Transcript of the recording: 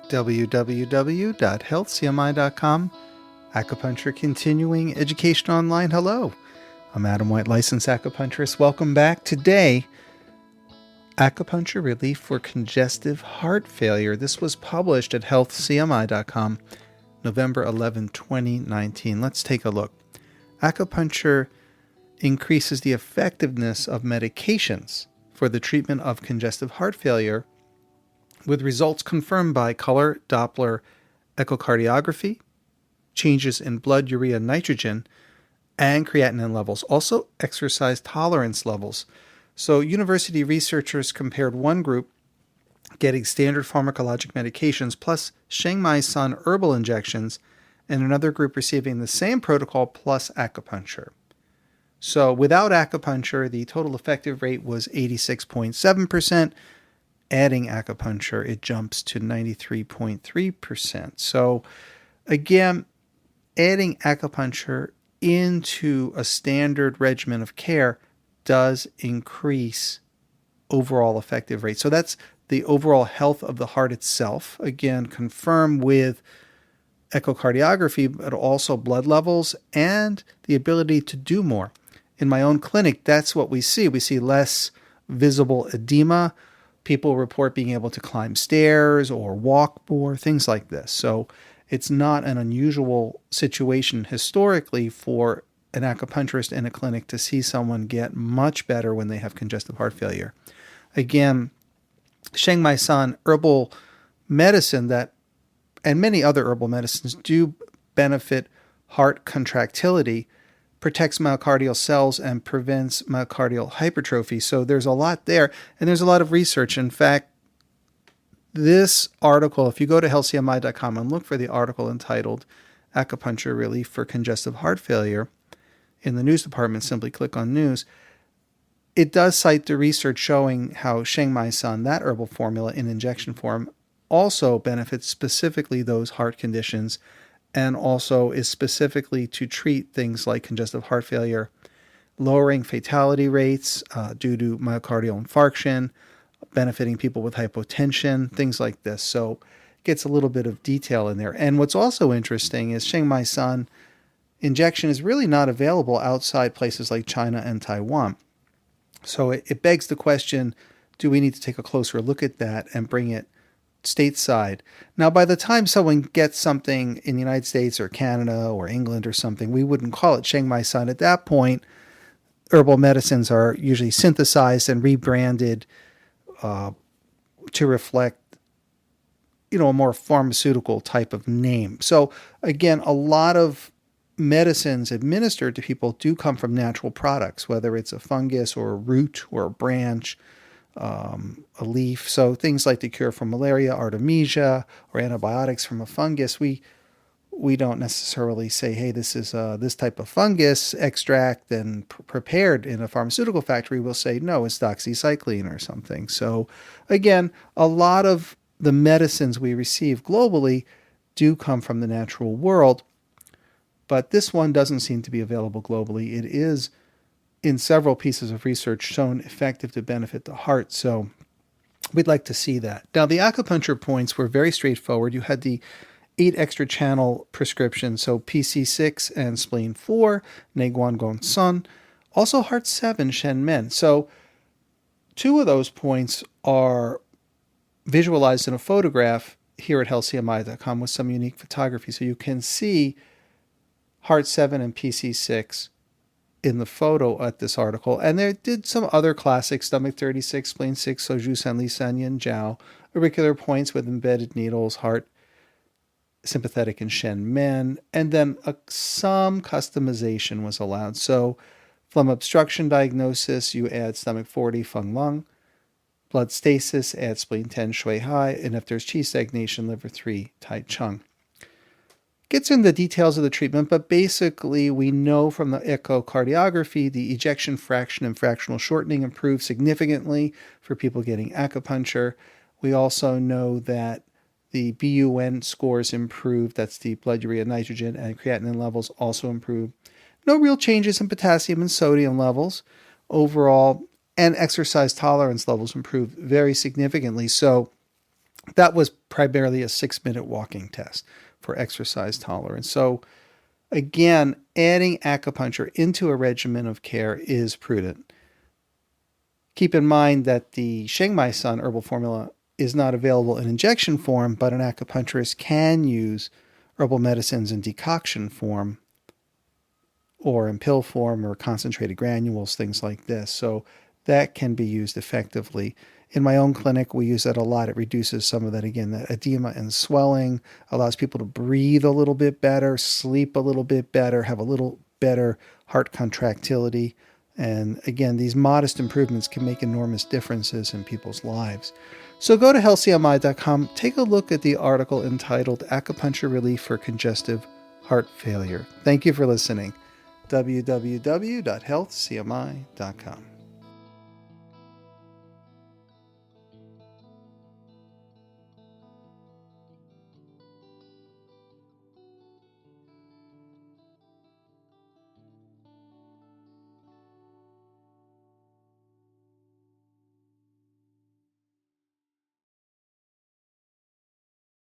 www.healthcmi.com. Acupuncture Continuing Education Online. Hello, I'm Adam White, licensed acupuncturist. Welcome back. Today, acupuncture relief for congestive heart failure. This was published at healthcmi.com, November 11, 2019. Let's take a look. Acupuncture increases the effectiveness of medications for the treatment of congestive heart failure, with results confirmed by color Doppler echocardiography, changes in blood urea nitrogen, and creatinine levels, also exercise tolerance levels. So university researchers compared one group getting standard pharmacologic medications plus Sheng Mai Sun herbal injections and another group receiving the same protocol plus acupuncture. So without acupuncture, the total effective rate was 86.7%. Adding acupuncture, it jumps to 93.3%. So again, adding acupuncture into a standard regimen of care does increase overall effective rate. So that's the overall health of the heart itself. Again, confirmed with echocardiography, but also blood levels and the ability to do more. In my own clinic, that's what we see. We see less visible edema. People report being able to climb stairs or walk more, things like this. So it's not an unusual situation historically for an acupuncturist in a clinic to see someone get much better when they have congestive heart failure. Again, Sheng Mai San herbal medicine and many other herbal medicines do benefit heart contractility, protects myocardial cells, and prevents myocardial hypertrophy. So there's a lot there, and there's a lot of research. In fact, this article, if you go to healthcmi.com and look for the article entitled Acupuncture Relief for Congestive Heart Failure, in the news department, simply click on news. It does cite the research showing how Sheng Mai Sun, that herbal formula in injection form, also benefits specifically those heart conditions and also is specifically to treat things like congestive heart failure, lowering fatality rates due to myocardial infarction, benefiting people with hypotension, things like this. So it gets a little bit of detail in there. And what's also interesting is Sheng Mai Sun injection is really not available outside places like China and Taiwan. So it begs the question, do we need to take a closer look at that and bring it stateside? Now, by the time someone gets something in the United States or Canada or England or something, we wouldn't call it Sheng Mai Sun. At that point, herbal medicines are usually synthesized and rebranded to reflect, a more pharmaceutical type of name. So again, a lot of medicines administered to people do come from natural products, whether it's a fungus or a root or a branch, a leaf. So things like the cure for malaria, artemisia, or antibiotics from a fungus, we don't necessarily say, hey, this is this type of fungus extract and prepared in a pharmaceutical factory. We'll say, no, it's doxycycline or something. So again, a lot of the medicines we receive globally do come from the natural world, but this one doesn't seem to be available globally. It is, in several pieces of research, shown effective to benefit the heart. So we'd like to see that. Now, the acupuncture points were very straightforward. You had the 8 extra channel prescriptions, so PC6 and spleen 4, Neguan Gong Sun, also heart 7, Shen Men. So 2 of those points are visualized in a photograph here at healthcmi.com with some unique photography. So you can see heart 7 and PC6 in the photo at this article. And they did some other classics, stomach 36, spleen 6, Soju Sen Li San Yin Jiao, auricular points with embedded needles, heart sympathetic and Shen Men, and then some customization was allowed. So phlegm obstruction diagnosis, you add stomach 40, Feng Lung, blood stasis, add spleen 10, Shui Hai, and if there's qi stagnation, liver 3, Tai Chung. Gets into the details of the treatment, but basically we know from the echocardiography the ejection fraction and fractional shortening improved significantly for people getting acupuncture. We also know that the BUN scores improved, that's the blood urea nitrogen, and creatinine levels also improved. No real changes in potassium and sodium levels overall, and exercise tolerance levels improved very significantly. So That was primarily a 6-minute walking test for exercise tolerance. So again, adding acupuncture into a regimen of care is prudent. Keep in mind that the Sheng Mai Sun herbal formula is not available in injection form, but an acupuncturist can use herbal medicines in decoction form or in pill form or concentrated granules, things like this. So that can be used effectively. In my own clinic, we use that a lot. It reduces some of that, again, that edema and swelling, allows people to breathe a little bit better, sleep a little bit better, have a little better heart contractility. And again, these modest improvements can make enormous differences in people's lives. So go to healthcmi.com, take a look at the article entitled Acupuncture Relief for Congestive Heart Failure. Thank you for listening. www.healthcmi.com